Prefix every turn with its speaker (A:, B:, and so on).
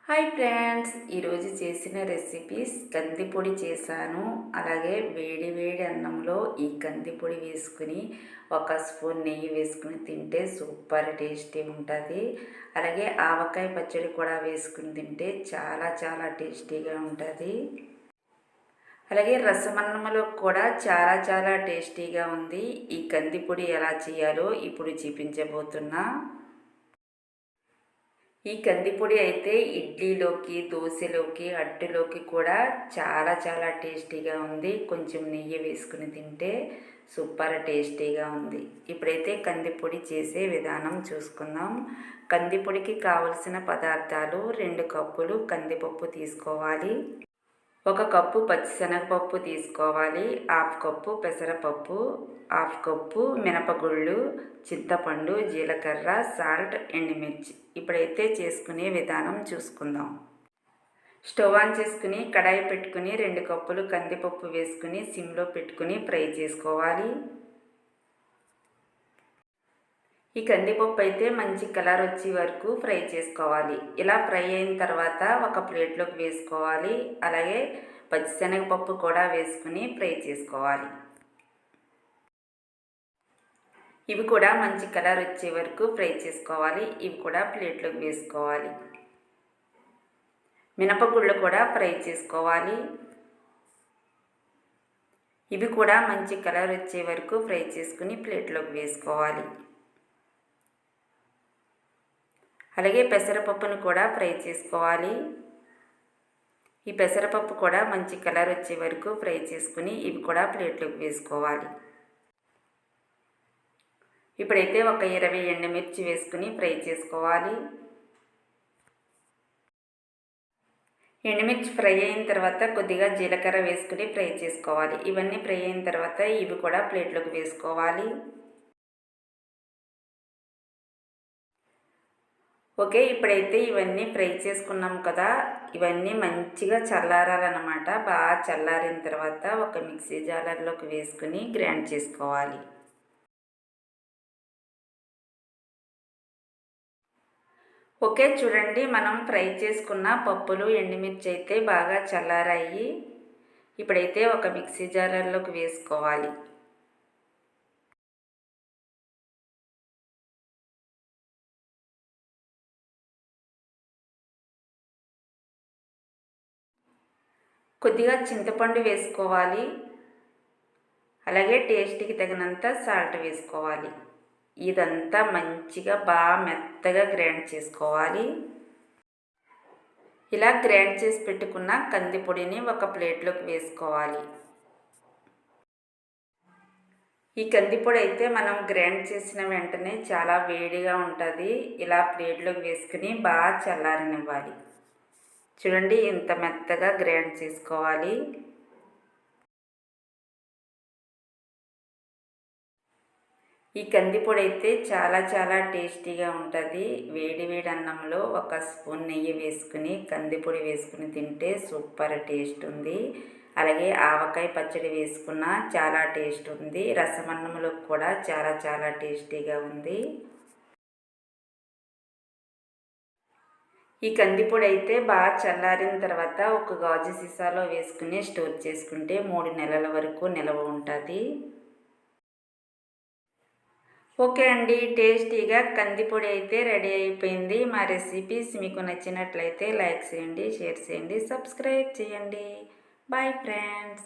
A: Hi friends, ఈరోజు చేసిన recipes కందిపొడి చేశాను. అలాగే వేడి వేడి అన్నంలో ఈ కందిపొడి వేసుకుని ఒక స్పూన్ నెయ్యి వేసుకుని తింటే సూపర్ టేస్టీ ఉంటుంది. అలాగే ఆవకాయ పచ్చడి కూడా వేసుకుని తింటే చాలా చాలా టేస్టీగా ఉంటుంది. అలాగే రసమన్నంలో కూడా చాలా చాలా టేస్టీగా ఉంది. ఈ కందిపొడి ఎలా చేయాలో ఇప్పుడు చూపించబోతున్నా. ఈ కందిపొడి అయితే ఇడ్లీలోకి, దోశలోకి, అట్టులోకి కూడా చాలా చాలా టేస్టీగా ఉంది. కొంచెం నెయ్యి వేసుకుని తింటే సూపర్ టేస్టీగా ఉంది. ఇప్పుడైతే కందిపొడి చేసే విధానం చూసుకుందాం. కందిపొడికి కావలసిన పదార్థాలు: 2 కప్పులు కందిపప్పు తీసుకోవాలి, 1 కప్పు పచ్చిశనగపప్పు తీసుకోవాలి, 1/2 కప్పు పెసరపప్పు, 1/2 కప్పు మినపగుళ్ళు, చింతపండు, జీలకర్ర, సాల్ట్, ఎండుమిర్చి. ఇప్పుడైతే చేసుకునే విధానం చూసుకుందాం. స్టవ్ ఆన్ చేసుకుని కడాయి పెట్టుకుని 2 కప్పులు కందిపప్పు వేసుకుని సిమ్లో పెట్టుకుని ఫ్రై చేసుకోవాలి. ఈ కందిపప్పు అయితే మంచి కలర్ వచ్చే వరకు ఫ్రై చేసుకోవాలి. ఇలా ఫ్రై అయిన తర్వాత ఒక ప్లేట్లోకి వేసుకోవాలి. అలాగే పచ్చిశనగపప్పు కూడా వేసుకుని ఫ్రై చేసుకోవాలి. ఇవి కూడా మంచి కలర్ వచ్చే వరకు ఫ్రై చేసుకోవాలి. ఇవి కూడా ప్లేట్లోకి వేసుకోవాలి. మినపగుళ్ళు కూడా ఫ్రై చేసుకోవాలి. ఇవి కూడా మంచి కలర్ వచ్చే వరకు ఫ్రై చేసుకుని ప్లేట్లోకి వేసుకోవాలి. అలాగే పెసరపప్పును కూడా ఫ్రై చేసుకోవాలి. ఈ పెసరపప్పు కూడా మంచి కలర్ వచ్చే వరకు ఫ్రై చేసుకుని ఇవి కూడా ప్లేట్లోకి వేసుకోవాలి. ఇప్పుడైతే ఒక 20 ఎండుమిర్చి వేసుకుని ఫ్రై చేసుకోవాలి. ఎండుమిర్చి ఫ్రై అయిన తర్వాత కొద్దిగా జీలకర్ర వేసుకుని ఫ్రై చేసుకోవాలి. ఇవన్నీ ఫ్రై అయిన తర్వాత ఇవి కూడా ప్లేట్లోకి వేసుకోవాలి. ఓకే, ఇప్పుడైతే ఇవన్నీ ఫ్రై చేసుకున్నాం కదా, ఇవన్నీ మంచిగా చల్లారాలన్నమాట. బాగా చల్లారిన తర్వాత ఒక మిక్సీ జార్లోకి వేసుకుని గ్రైండ్ చేసుకోవాలి. ఓకే, చూడండి, మనం ఫ్రై చేసుకున్న పప్పులు, ఎండుమిర్చి అయితే బాగా చల్లారాయి. ఇప్పుడైతే ఒక మిక్సీ జార్లోకి వేసుకోవాలి. కొద్దిగా చింతపండు వేసుకోవాలి. అలాగే టేస్ట్కి తగినంత సాల్ట్ వేసుకోవాలి. ఇదంతా మంచిగా బాగా మెత్తగా గ్రైండ్ చేసుకోవాలి. ఇలా గ్రైండ్ చేసి పెట్టుకున్న కందిపొడిని ఒక ప్లేట్లోకి వేసుకోవాలి. ఈ కందిపొడి అయితే మనం గ్రైండ్ చేసిన వెంటనే చాలా వేడిగా ఉంటుంది. ఇలా ప్లేట్లోకి వేసుకుని బాగా చల్లారనివ్వాలి. చూడండి, ఇంత మెత్తగా గ్రైండ్ చేసుకోవాలి. ఈ కందిపొడి అయితే చాలా చాలా టేస్టీగా ఉంటుంది. వేడి వేడి అన్నంలో ఒక స్పూన్ నెయ్యి వేసుకుని కందిపొడి వేసుకుని తింటే సూపర్ టేస్ట్ ఉంది. అలాగే ఆవకాయ పచ్చడి వేసుకున్న చాలా టేస్ట్ ఉంది. రసమన్నంలో కూడా చాలా చాలా టేస్టీగా ఉంది. ఈ కందిపొడి అయితే బాగా చల్లారిన తర్వాత ఒక గాజు సీసాలో వేసుకుని స్టోర్ చేసుకుంటే 3 నెలల వరకు నిల్వ ఉంటుంది. ఓకే అండి, టేస్టీగా కందిపొడి అయితే రెడీ అయిపోయింది. మా రెసిపీస్ మీకు నచ్చినట్లయితే లైక్ చేయండి, షేర్ చేయండి, సబ్స్క్రైబ్ చేయండి. Bye friends.